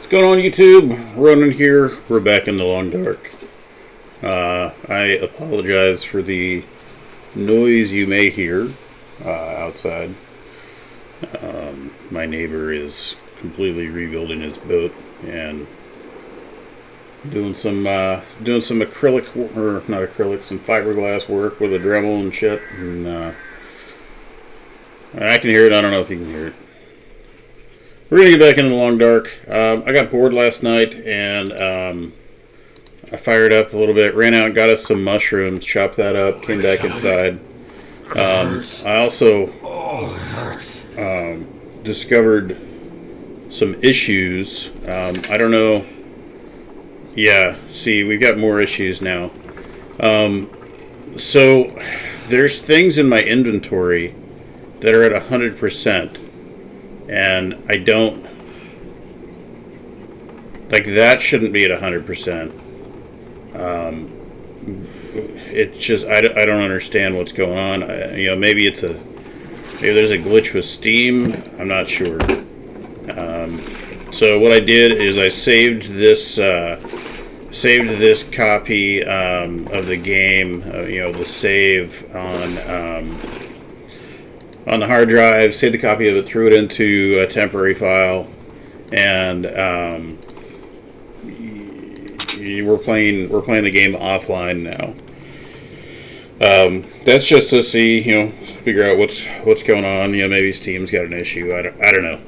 What's going on, YouTube? Ronan here. We're back in the long dark. I apologize for the noise you may hear outside. My neighbor is completely rebuilding his boat and doing some acrylic, or not acrylic, some fiberglass work with a Dremel and shit. And I can hear it. I don't know if you can hear it. We're going to get back into the long dark. I got bored last night, and I fired up a little bit, ran out and got us some mushrooms, chopped that up, came back inside. I also discovered some issues. I don't know. Yeah, see, we've got more issues now. So there's things in my inventory that are at 100%. And I don't, like, that shouldn't be at 100%. It's just, I don't understand what's going on. Maybe there's a glitch with Steam. I'm not sure. So what I did is I saved this copy of the game, the save on the hard drive, saved a copy of it, threw it into a temporary file, and we're playing the game offline now. That's just to see, figure out what's going on. Maybe Steam's got an issue. I don't know.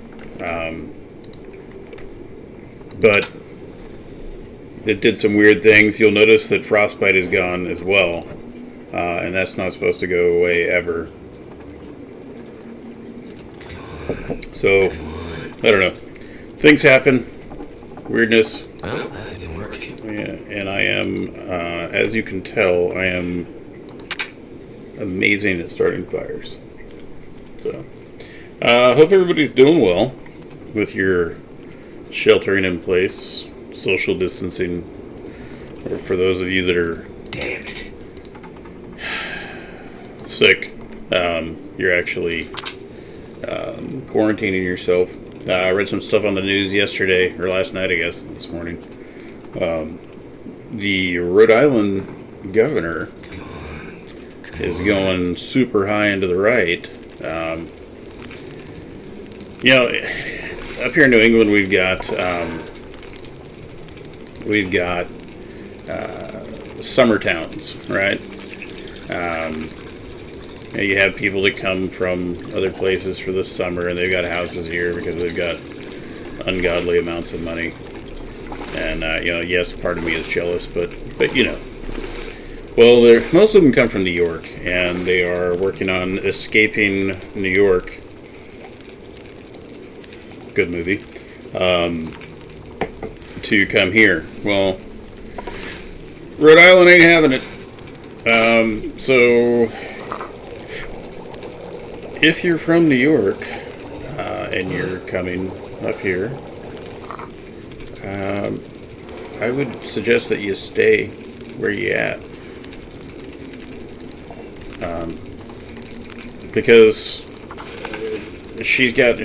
But it did some weird things. You'll notice that Frostbite is gone as well, and that's not supposed to go away ever. So, I don't know. Things happen. Weirdness. Well, that didn't work. Yeah, and I am, as you can tell, I am amazing at starting fires. So, hope everybody's doing well with your sheltering in place, social distancing, or for those of you that are sick, you're actually quarantining yourself. I read some stuff on the news yesterday, or last night, I guess, this morning. The Rhode Island governor is going super high into the right. Up here in New England, we've got summer towns, right? You have people that come from other places for the summer, and they've got houses here because they've got ungodly amounts of money. And yes, part of me is jealous, but well, most of them come from New York, and they are working on escaping New York. Good movie. To come here. Well, Rhode Island ain't having it. So if you're from New York and you're coming up here, I would suggest that you stay where you at, because she's got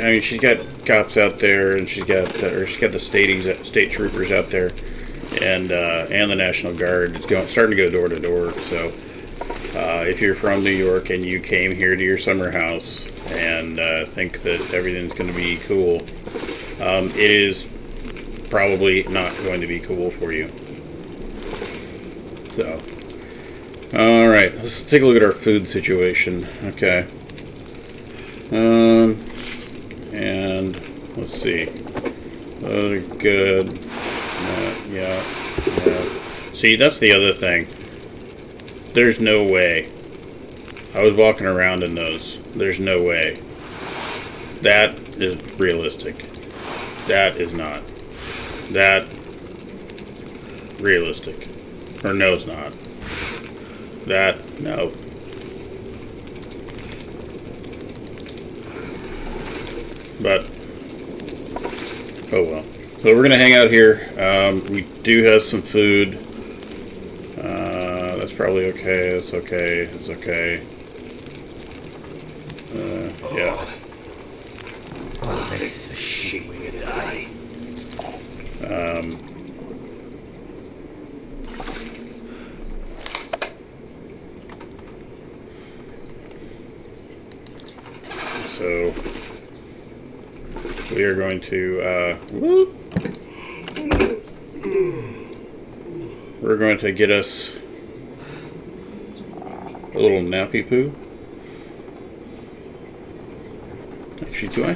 cops out there, and she's got the state troopers out there, and the National Guard. It's starting to go door to door. So if you're from New York and you came here to your summer house and think that everything's going to be cool, it is probably not going to be cool for you. So, all right, let's take a look at our food situation. Okay. And let's see. Those are good. Yeah. See, that's the other thing. There's no way. I was walking around in those. There's no way. That is realistic. That is not. That realistic. Or no, it's not. That, no. But, oh well. So we're going to hang out here. We do have some food. That's probably okay. It's okay. It's okay. Yeah. Oh, this is a shit way to die. So we are going to we're going to get us a little nappy poo. Actually,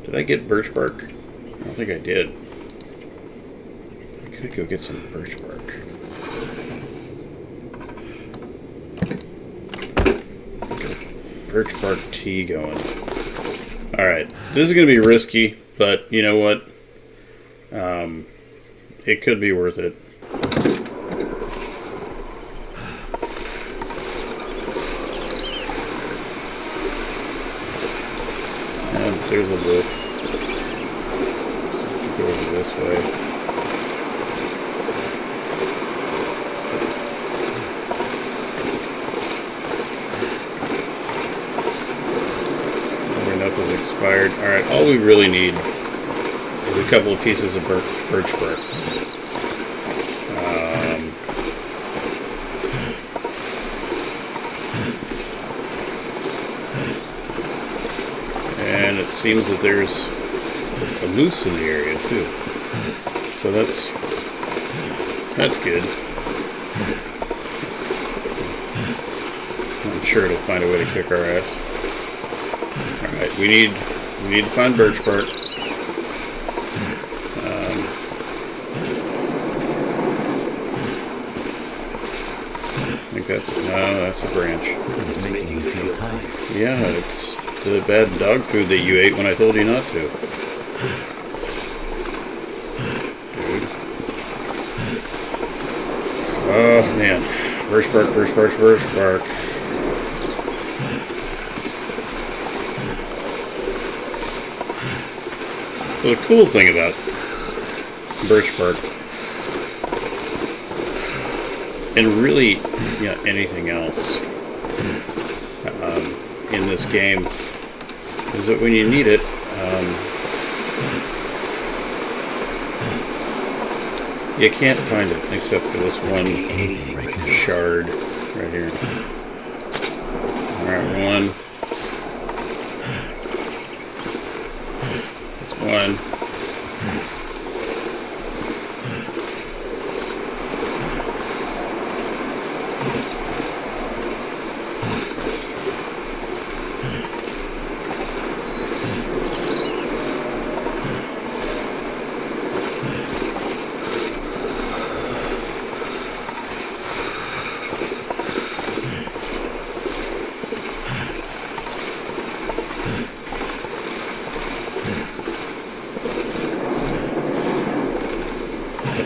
did I get birch bark? I don't think I did. I could go get some birch bark. Get birch bark tea going. Alright, this is going to be risky, but you know what? It could be worth it. And there's a wolf. Go over this way. Our enough is expired. Alright, all we really need is a couple of pieces of birch bark. And it seems that there's a moose in the area too, so that's good. I'm sure it'll find a way to kick our ass. All right, we need to find birch bark. I think that's a branch. It's making you feel tired. Yeah, it's the bad dog food that you ate when I told you not to. Dude. Oh man. Birch bark, birch bark, birch bark. So the cool thing about birch bark, and really, anything else in this game, is that when you need it, you can't find it except for this one shard right here. Alright, one. That's one.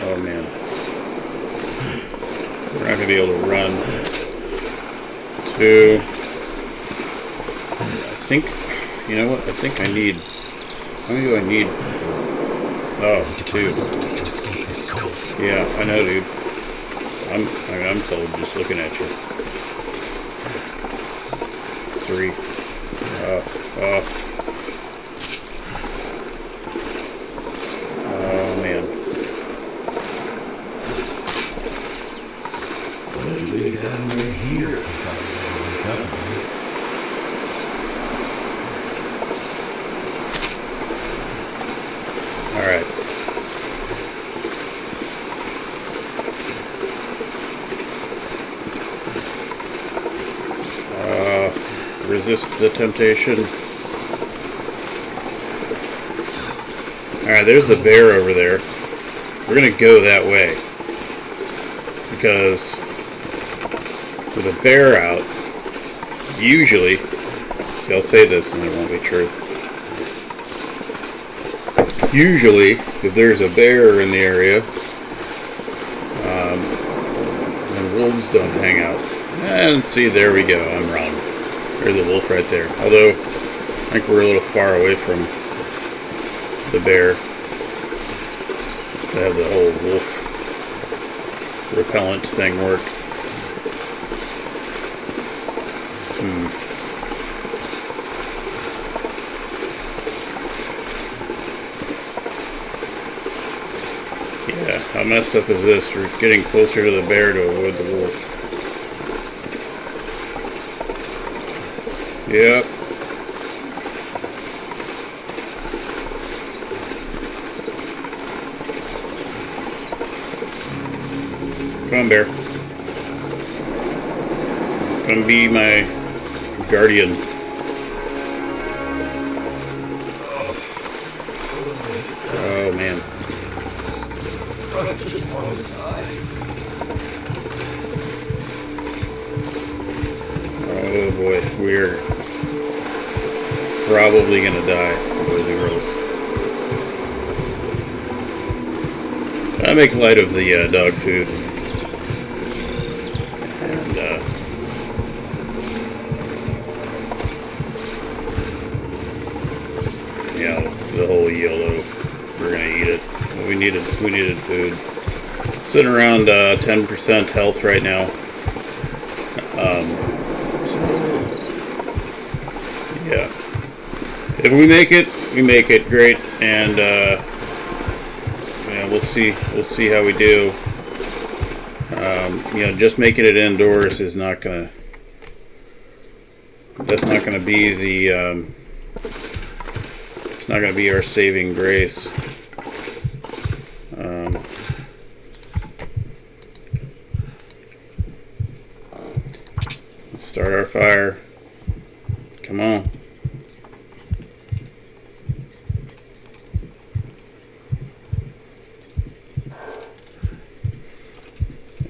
Oh man. We're not going to be able to run. Two. I think, you know what? I think I need, how many do I need? Oh, two. Yeah, I know, dude. I'm told just looking at you. Three. Oh man. Lay down right here if I wake up again. Alright. Resist the temptation. Alright, there's the bear over there. We're gonna go that way. Because with a bear out, usually, see, I'll say this and it won't be true. Usually, if there's a bear in the area, then wolves don't hang out. And see, there we go, I'm wrong. There's a wolf right there. Although, I think we're a little far away from the bear to have the whole wolf repellent thing work. messed up is this? We're getting closer to the bear to avoid the wolf. Yep. Come on, bear. Come be my guardian. Oh, man. I just want to die. Oh boy, we're probably gonna die, boys and girls. I make light of the dog food, and yeah, the whole yellow. We're gonna eat it. We needed food. Sitting around 10% health right now. So, yeah. If we make it, great, and yeah, we'll see how we do. Just making it indoors is not gonna. That's not gonna be the. It's not gonna be our saving grace. Start our fire. Come on.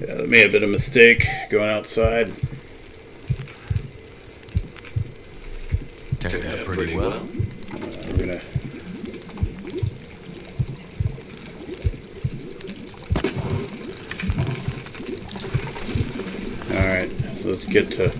Yeah, that may have been a mistake going outside. Turned out pretty well. We're gonna. All right, so let's get to.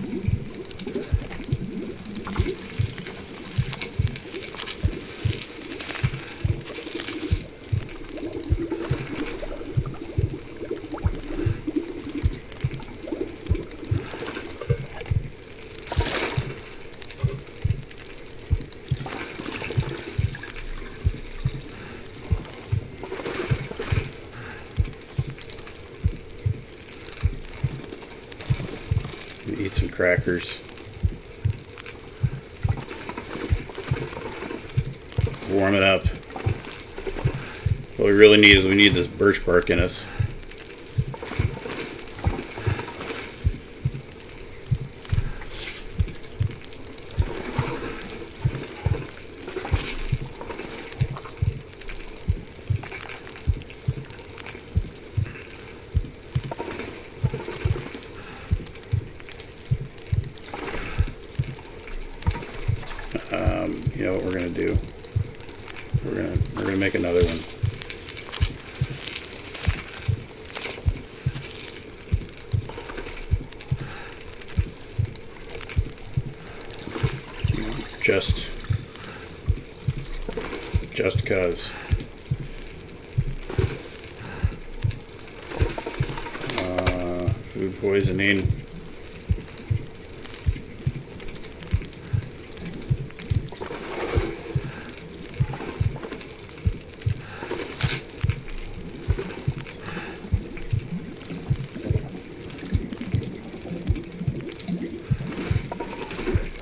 Eat some crackers. Warm it up. What we really need is this birch bark in us. You know what we're gonna do? We're gonna make another one. Just cause. Food poisoning.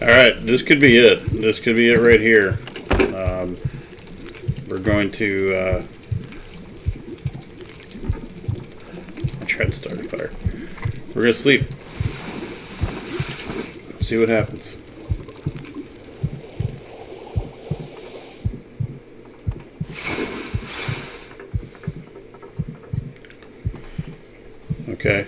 Alright, this could be it. This could be it right here. We're going to try to start a fire. We're going to sleep. See what happens. Okay.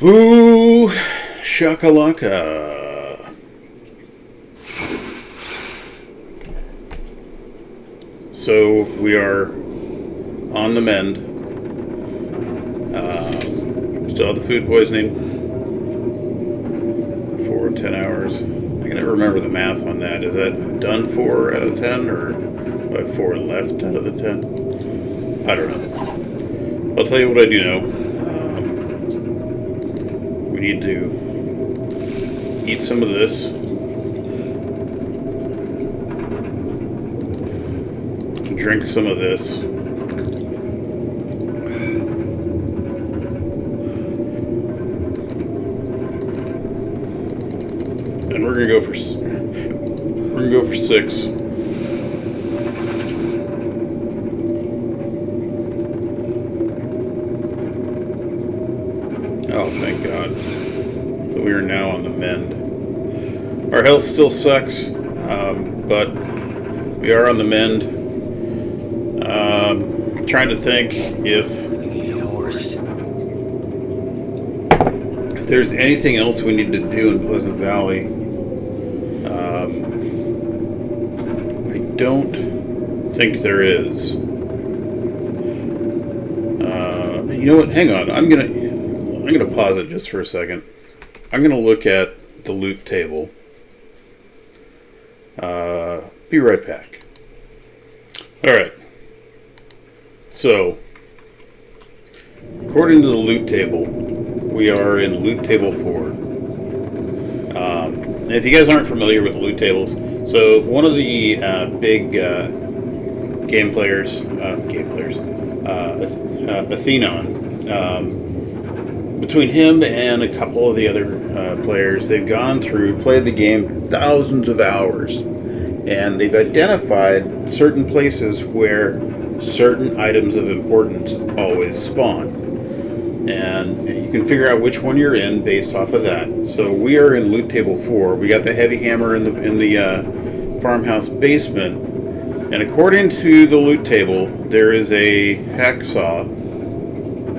Boo! Shakalaka. So we are on the mend. Still have the food poisoning for 10 hours. I can never remember the math on that. Is that done 4 out of 10 or do I have 4 left out of the 10? I don't know. I'll tell you what I do know. We need to eat some of this. drink some of this. And we're gonna go for 6. Oh, thank God. So we are now on the mend. Our health still sucks, but we are on the mend. Trying to think if there's anything else we need to do in Pleasant Valley. I don't think there is. You know what? Hang on. I'm gonna pause it just for a second. I'm gonna look at the loot table. Be right back. Alright. So, according to the loot table, we are in loot table 4. And if you guys aren't familiar with the loot tables, so one of the big game players, Athenon, between him and a couple of the other players, they've gone through, played the game thousands of hours, and they've identified certain places where certain items of importance always spawn. And you can figure out which one you're in based off of that. So we are in loot table 4. We got the heavy hammer in the farmhouse basement. And according to the loot table, there is a hacksaw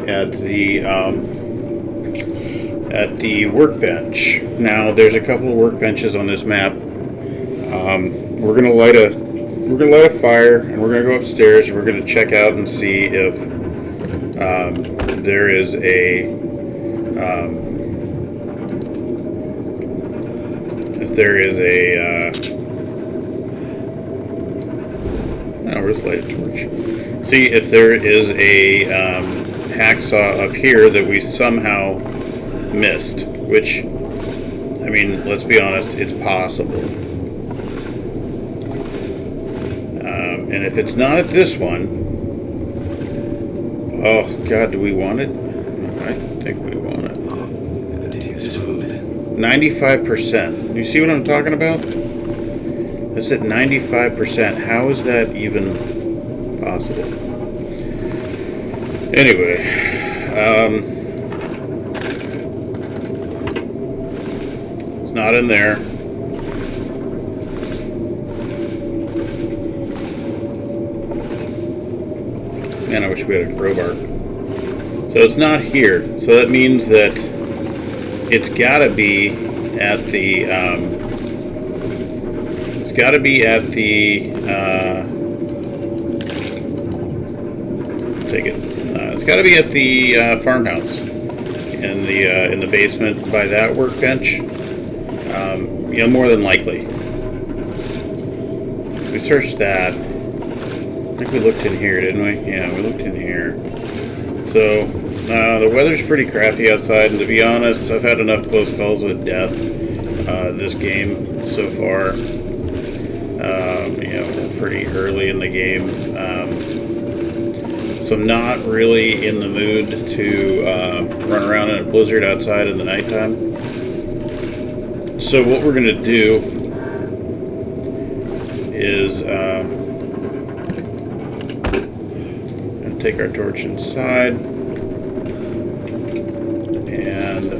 at the workbench. Now, there's a couple of workbenches on this map. We're gonna light a fire, and we're gonna go upstairs, and we're gonna check out and see if there is a where's the light torch? See if there is a hacksaw up here that we somehow missed, which, I mean, let's be honest, it's possible. And if it's not at this one, oh God, do we want it? I think we want it. 95%. You see what I'm talking about? It's at 95%. How is that even possible? Anyway, it's not in there. Man, I wish we had a crowbar. So it's not here. So that means that it's got to be at the. It's got to be at the. Take it. It's got to be at the farmhouse in the basement by that workbench. You know, more than likely. We searched that. I think we looked in here, didn't we? Yeah, we looked in here. So, the weather's pretty crappy outside, and to be honest, I've had enough close calls with death this game so far. You know, we're pretty early in the game. So I'm not really in the mood to run around in a blizzard outside in the nighttime. So what we're going to do is take our torch inside, and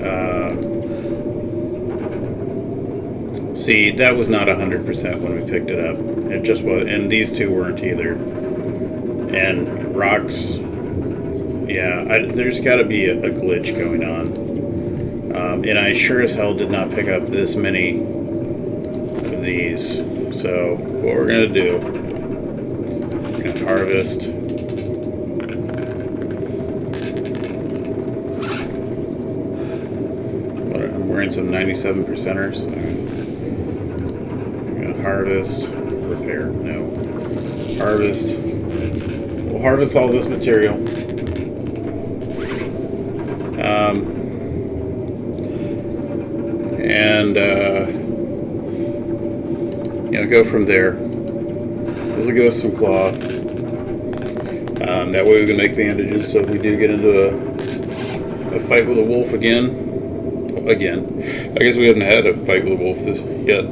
see, that was not 100% when we picked it up. It just was, and these two weren't either. And rocks, yeah, there's got to be a glitch going on. And I sure as hell did not pick up this many of these. So what we're going to do, we're going to harvest. I'm wearing some 97%ers. I'm going to harvest, repair, no. Harvest. We'll harvest all this material. And you know, go from there. This will give us some cloth. That way we can make bandages so if we do get into a fight with a wolf again. I guess we haven't had a fight with a wolf yet.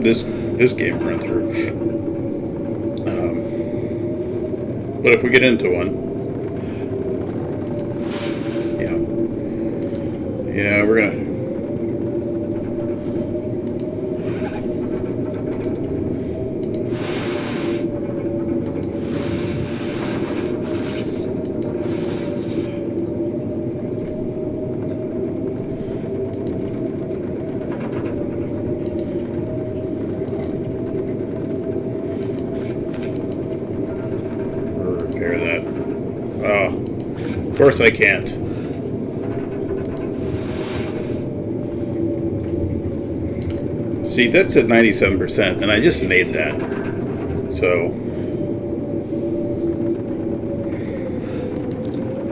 This game run through. But if we get into one, yeah, we're gonna. Repair that. Oh, of course I can't. See, that's at 97%, and I just made that. So,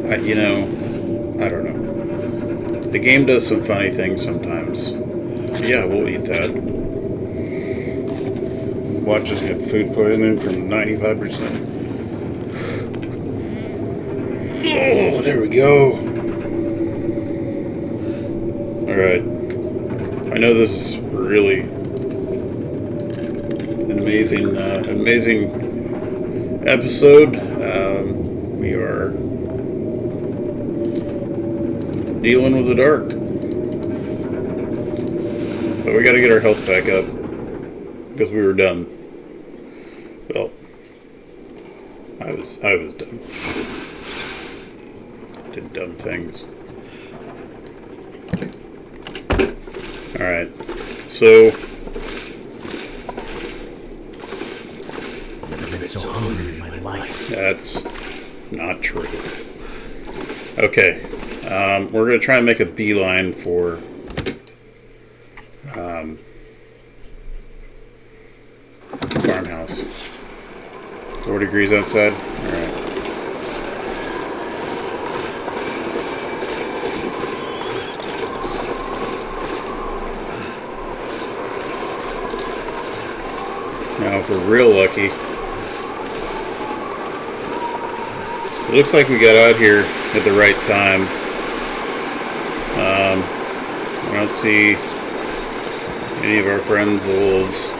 I don't know. The game does some funny things sometimes. So yeah, we'll eat that. Watch us get food poisoning from 95%. Oh, there we go. Alright. I know this is really an amazing episode. We are dealing with the dark, but we got to get our health back up because we were dumb. Well, I was dumb. Did dumb things. All right, so. I've been so hungry in my life. That's not true. Okay, we're going to try and make a beeline for farmhouse. 4 degrees outside. All right. Now, if we're real lucky. It looks like we got out here at the right time. I don't see any of our friends, the wolves.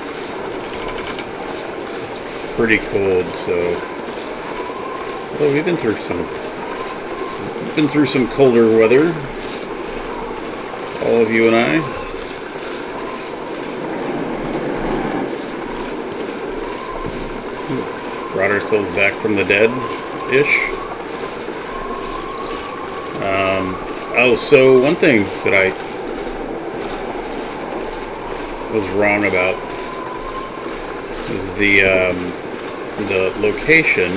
It's pretty cold, so. Well, we've been through some colder weather. All of you and I. Brought ourselves back from the dead-ish. Oh, so one thing that I was wrong about was the location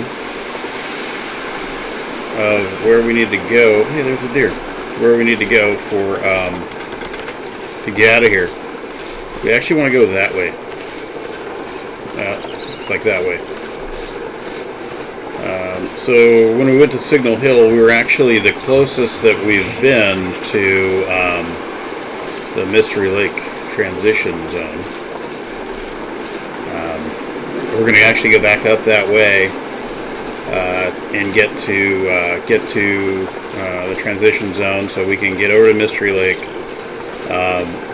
of where we need to go. Hey, there's a deer. Where we need to go for to get out of here. We actually want to go that way. It's like that way. So when we went to Signal Hill, we were actually the closest that we've been to the Mystery Lake transition zone. We're going to actually go back up that way and get to the transition zone, so we can get over to Mystery Lake.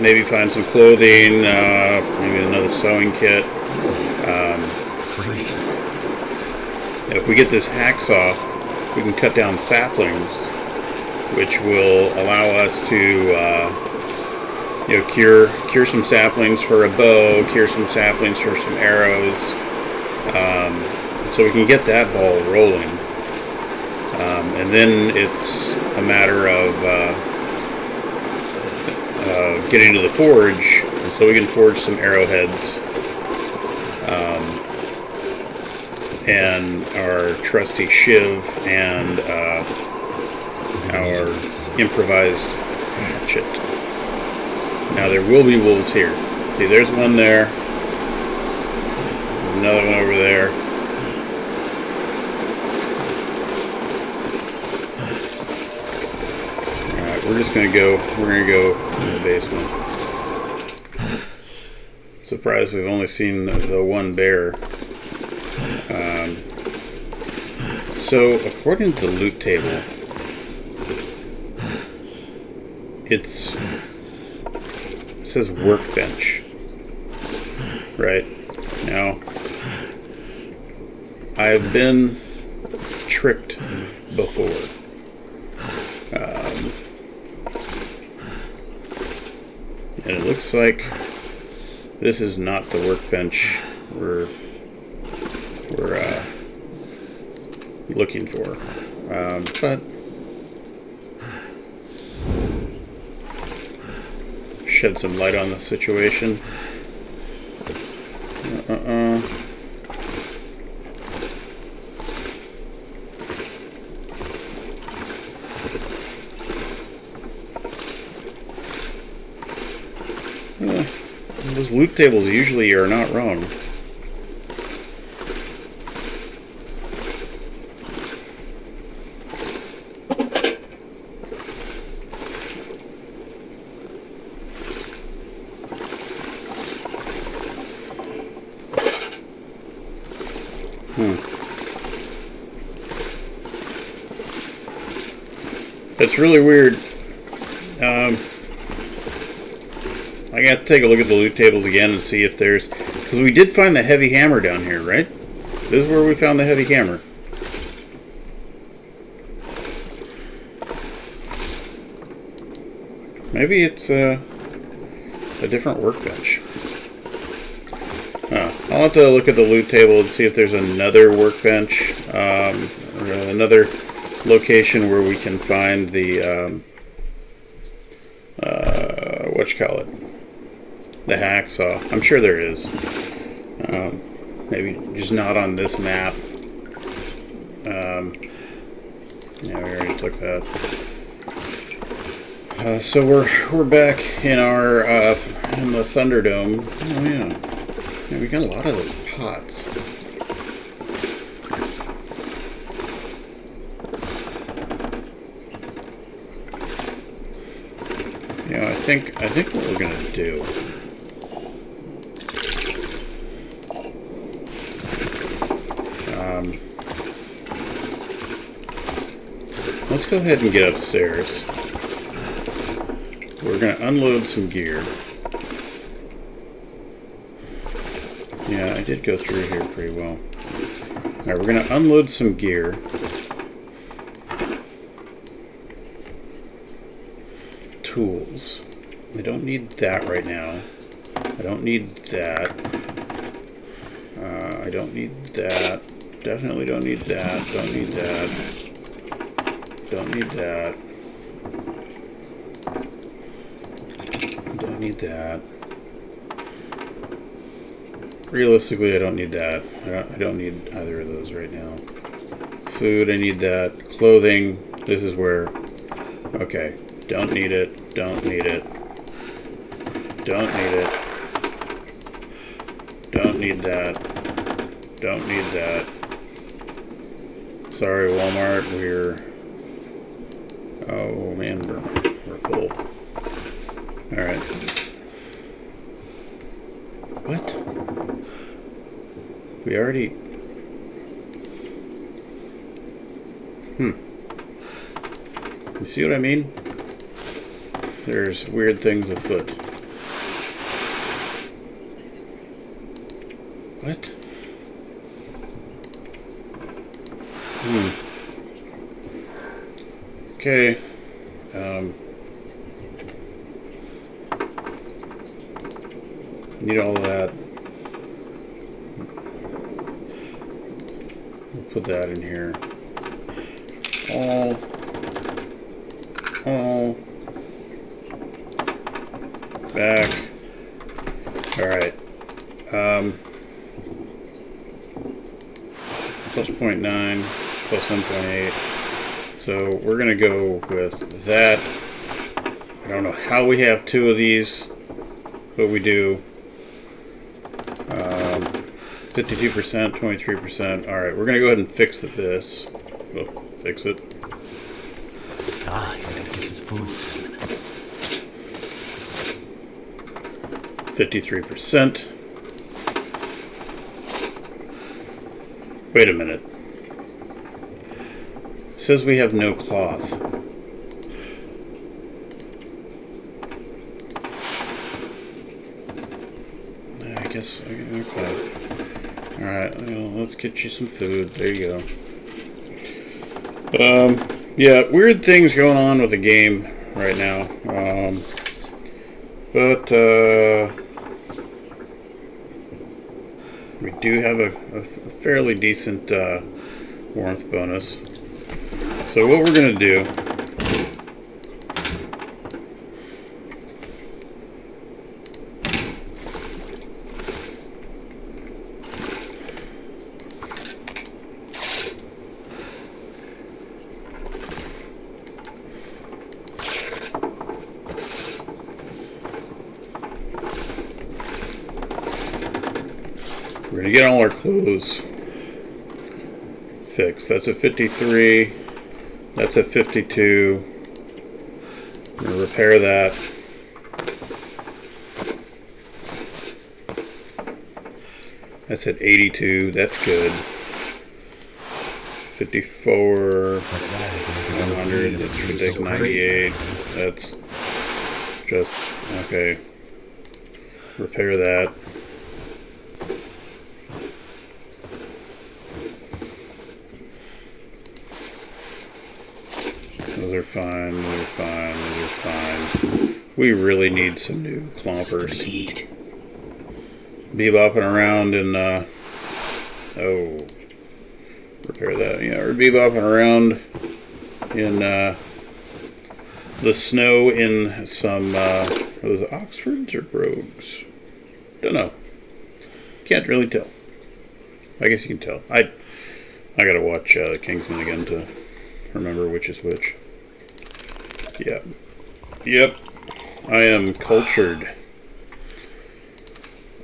Maybe find some clothing, maybe another sewing kit. If we get this hacksaw, we can cut down saplings, which will allow us to, cure some saplings for a bow, cure some saplings for some arrows, so we can get that ball rolling. And then it's a matter of getting to the forge, so we can forge some arrowheads. And our trusty shiv and our improvised hatchet. Now there will be wolves here. See, there's one there. There's another one over there. Alright, we're gonna go in the basement. Surprised we've only seen the one bear. So, according to the loot table, it says workbench. Right? Now, I've been tricked before. And it looks like this is not the workbench we're looking for. But shed some light on the situation. Those loot tables usually are not wrong. That's really weird. I got to take a look at the loot tables again and see if there's... Because we did find the heavy hammer down here, right? This is where we found the heavy hammer. Maybe it's a different workbench. I'll have to look at the loot table and see if there's another workbench, or another location where we can find the the hacksaw. I'm sure there is. Maybe just not on this map. Yeah, we already took that. So we're back in our in the Thunderdome. Oh yeah, we got a lot of those pots. Yeah, I think what we're gonna do. Let's go ahead and get upstairs. We're going to unload some gear. Yeah, I did go through here pretty well. Alright, we're going to unload some gear. Tools. I don't need that right now. I don't need that. I don't need that. Definitely don't need that. Don't need that. Don't need that. Don't need that. Realistically, I don't need that. I don't need either of those right now. Food, I need that. Clothing, this is where... Okay. Don't need it. Don't need it. Don't need it. Don't need that. Don't need that. Sorry, Walmart, oh man, we're full. Alright. What? We already... You see what I mean? There's weird things afoot. What? Okay. Need all of that. We'll put that in here. All. Back. Alright. Plus 0.9, plus 1.8. So we're going to go with that. I don't know how we have two of these, but we do. 52%, 23%. Alright, we're going to go ahead and fix this. We'll fix it. I gotta get some food soon. 53%. Wait a minute. says we have no cloth. I guess, okay. Alright, well, let's get you some food. There you go. Yeah, weird things going on with the game right now. But we do have a fairly decent warmth bonus. So what we're going to do, we're going to get all our clothes fixed. That's a 53. That's a 52. I'm going to repair that. That's at 82. That's good. 54. 100. That's ridiculous. 98. That's just okay. Repair that. Those are fine, those are fine, those are fine. We really need some new clompers. Bebopping around in, oh, repair that. Yeah, we're bebopping around in the snow in some, are those Oxfords or Brogues? Don't know. Can't really tell. I guess you can tell. I gotta watch Kingsman again to remember which is which. Yeah. Yep. I am cultured.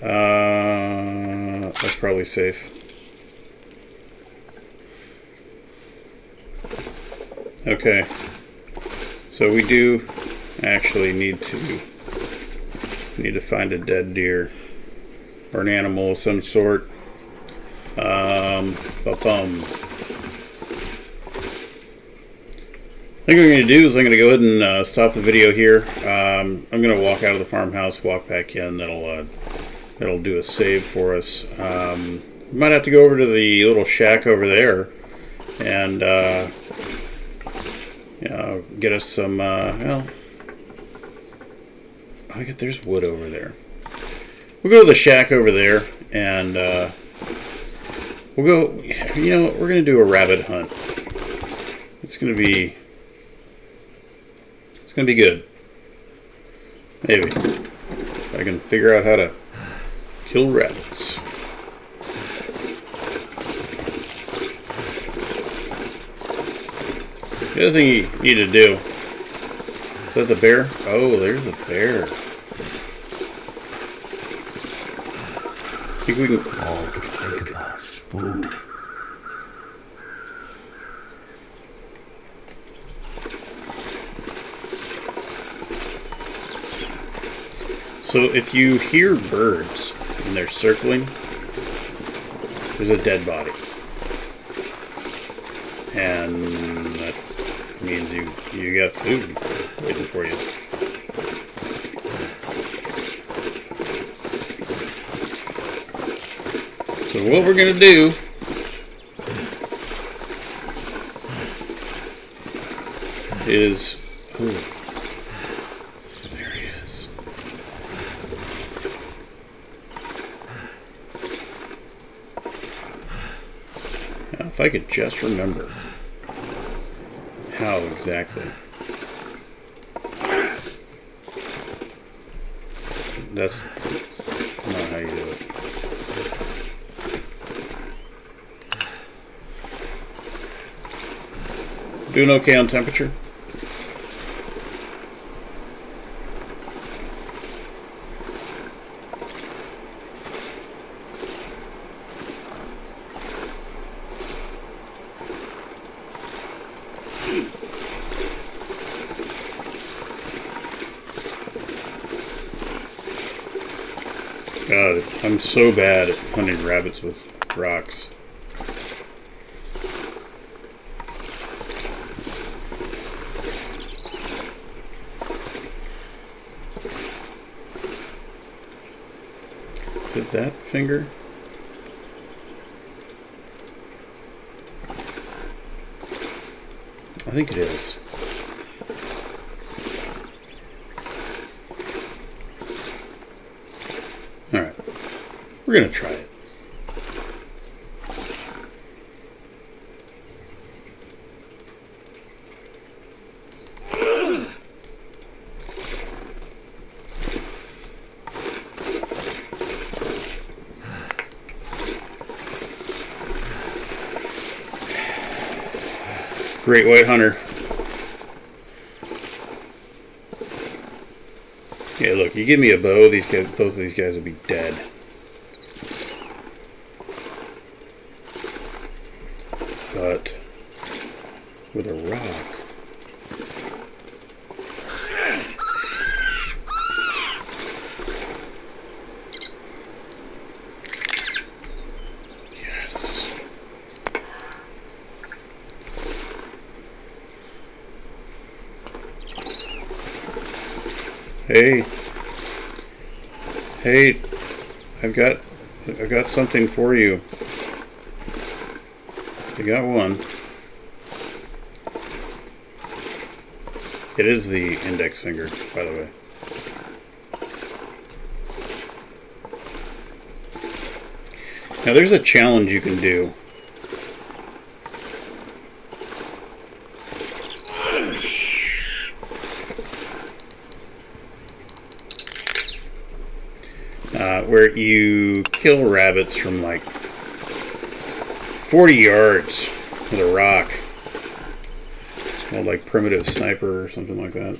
That's probably safe. Okay. So we do actually need to find a dead deer or an animal of some sort. Ba-bum. I think what I'm going to do is I'm going to go ahead and stop the video here. I'm going to walk out of the farmhouse, walk back in. That'll do a save for us. Might have to go over to the little shack over there and get us some. Well, I get there's wood over there. We'll go to the shack over there and we'll go. You know what? We're going to do a rabbit hunt. It's going to be. It's going to be good. Maybe. If I can figure out how to kill rabbits. The other thing you need to do. Is that the bear? Oh, there's a bear. I think we can. All we can think about is food. So if you hear birds and they're circling, there's a dead body. And that means you got food waiting for you. So what we're going to do is... Oh, there he is. Now, if I could just remember how exactly. That's not how you do it. Doing okay on temperature? God, I'm so bad at hunting rabbits with rocks. it that finger? I think it is. Alright. We're going to try it. Great white hunter. Yeah, look, you give me a bow, these guys, both of these guys would be dead. But with a rock. Yes. Hey. Hey, I've got something for you. I got one. It is the index finger, by the way. Now there's a challenge you can do. Where you kill rabbits from like 40 yards with a rock. It's called like primitive sniper or something like that.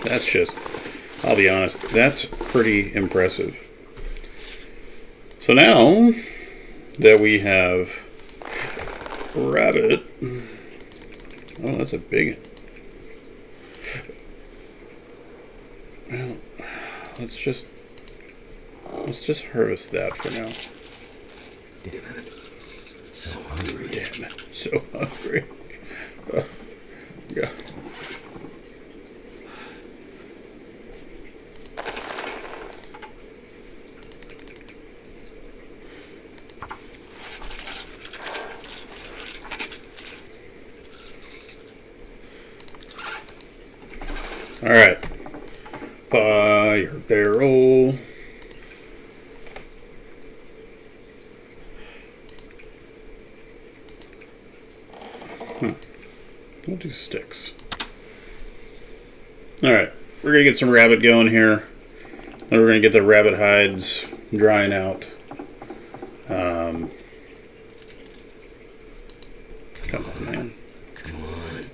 That's just, I'll be honest, that's pretty impressive. So now that we have rabbit, oh, that's a big one. Well, let's just harvest that for now. Damn it. So hungry. Damn it. So hungry. Yeah. All right. Fire barrel. We'll do sticks. Alright, we're going to get some rabbit going here. Then we're going to get the rabbit hides drying out. Come on, man. Come on.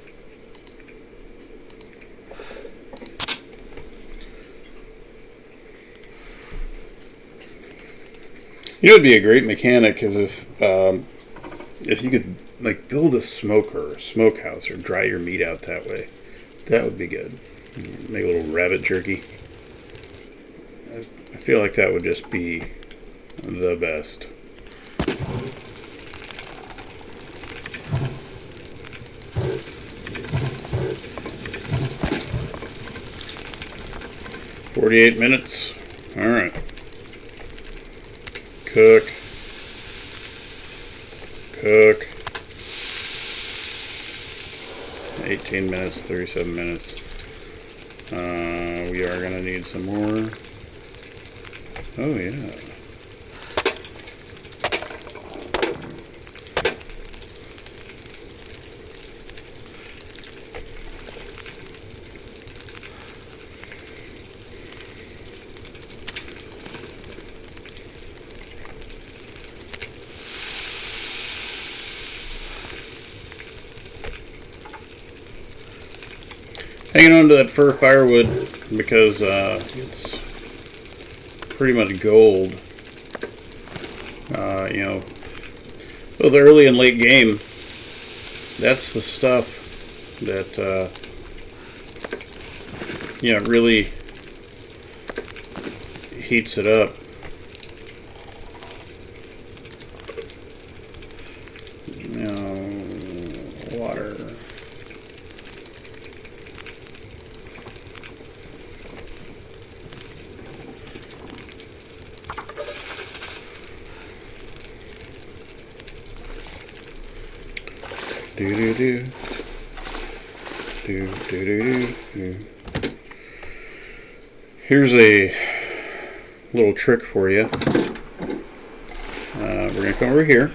You know, it'd be a great mechanic is if you could like build a smoker or a smokehouse or dry your meat out that way. That would be good. Make a little rabbit jerky. I feel like that would just be the best. "48 minutes. All right. Cook. Cook. 18 minutes, 37 minutes. We are going to need some more. Oh, yeah. Hanging on to that fir firewood because it's pretty much gold. You know, both early and late game, that's the stuff that you know, really heats it up. You know, water. Do do do. Do do do do. Here's a little trick for you. We're going to come over here.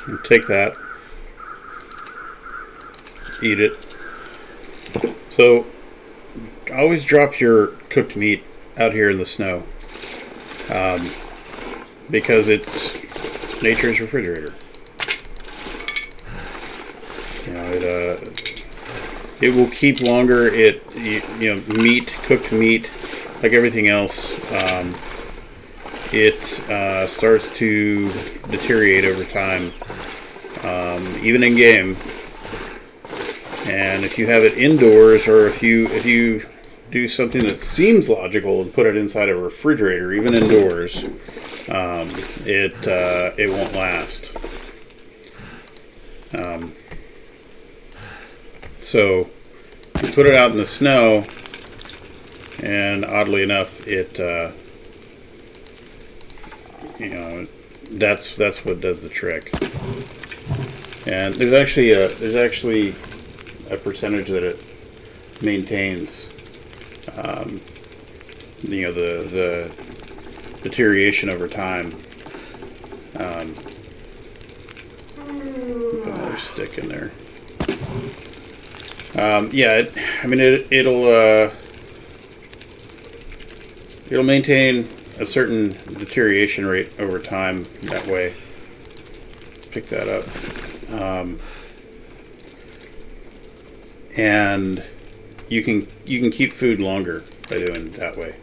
And take that. Eat it. So, always drop your cooked meat out here in the snow. Because it's nature's refrigerator. You know, it will keep longer. Meat, cooked meat, like everything else, it starts to deteriorate over time, even in game. And if you have it indoors, or if you do something that seems logical and put it inside a refrigerator, even indoors, it won't last. So you put it out in the snow, and oddly enough, that's what does the trick. And there's actually a percentage that it maintains. The deterioration over time. Put another stick in there. It'll maintain a certain deterioration rate over time that way. Pick that up. And you can keep food longer by doing it that way.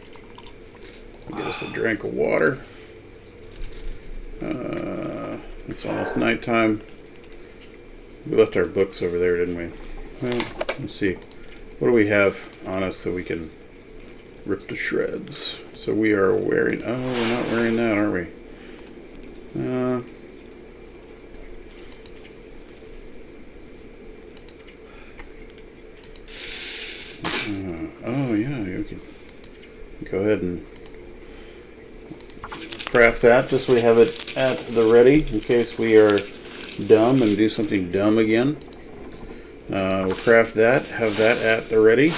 Get us a drink of water. It's almost nighttime. We left our books over there, didn't we? Well, let's see. What do we have on us that we can rip to shreds? So we are wearing... Oh, we're not wearing that, are we? Oh, yeah, you can go ahead and craft that just so we have it at the ready in case we are dumb and do something dumb again. We'll craft that, have that at the ready.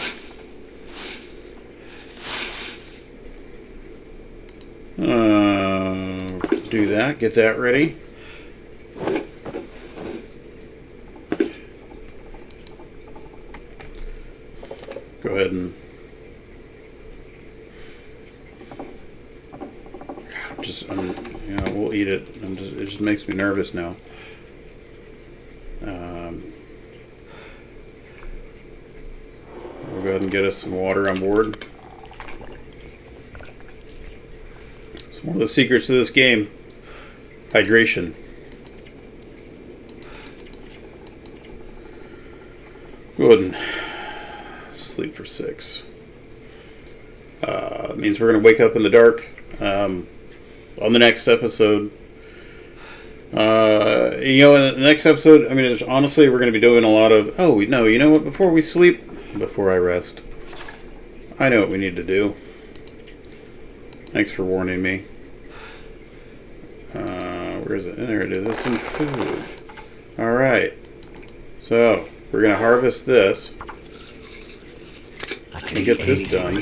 Do that, get that ready. Go ahead and we'll eat it. It just makes me nervous now. We'll go ahead and get us some water on board. It's one of the secrets of this game. Hydration. Go ahead and sleep for 6. It means we're going to wake up in the dark on the next episode. In the next episode, honestly, we're going to be doing a lot of... Oh, no, you know what? Before we sleep, before I rest, I know what we need to do. Thanks for warning me. Where is it? There it is. It's some food. Alright. So, we're going to harvest this. And get this done.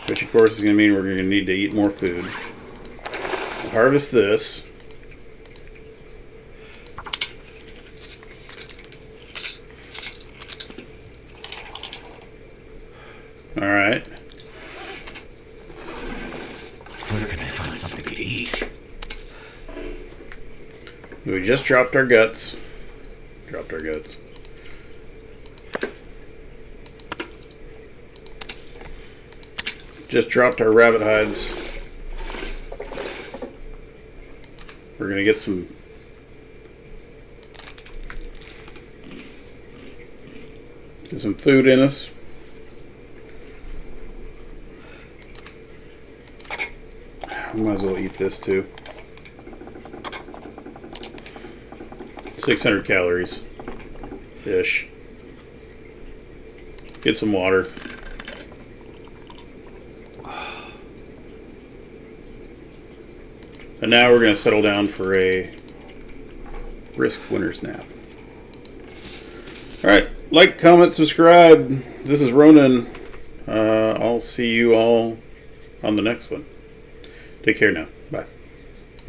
Which, of course, is going to mean we're going to need to eat more food. Harvest this. Alright. Where can I find something to eat? We just dropped our guts. Just dropped our rabbit hides. We're going to get some food in us. I might as well eat this too. 600 calories ish. Get some water. And now we're going to settle down for a brisk winter's nap. Alright, like, comment, subscribe. This is Ronan. I'll see you all on the next one. Take care now.